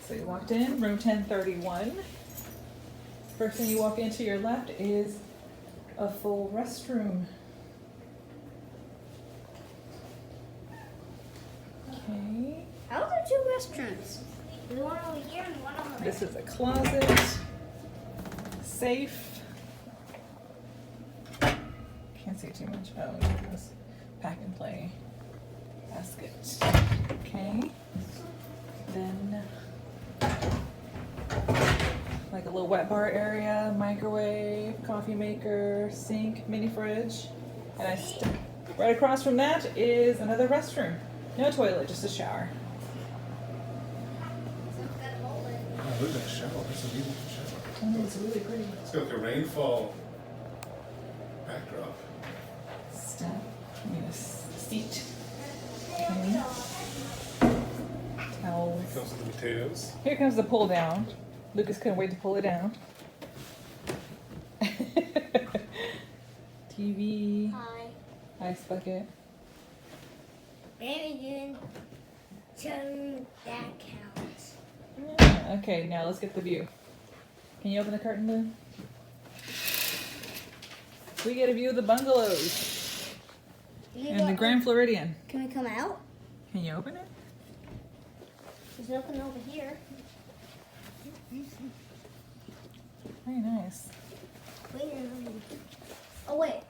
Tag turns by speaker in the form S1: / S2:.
S1: So you walked in, room 1031. First thing you walk into your left is a full restroom. Okay.
S2: How are there two restrooms? There's one over here and one over there.
S1: This is a closet. Safe. Can't see too much. Oh, this pack and play basket. Okay. Then like a little wet bar area, microwave, coffee maker, sink, mini fridge. And right across from that is another restroom. No toilet, just a shower.
S3: Oh, look at that shower. That's a beautiful shower.
S1: Oh, it's really pretty.
S3: It's got the rainfall backdrop.
S1: Step. I mean, a seat. Okay. Towels.
S3: It comes with the potatoes.
S1: Here comes the pull down. Lucas couldn't wait to pull it down. TV.
S2: Hi.
S1: Ice bucket.
S2: Maybe you can that counts.
S1: Yeah, okay, now let's get the view. Can you open the curtain, Lou? We get a view of the bungalows and the Grand Floridian.
S2: Can we come out?
S1: Can you open it?
S2: There's nothing over here.
S1: Very nice.
S2: Wait. Oh wait.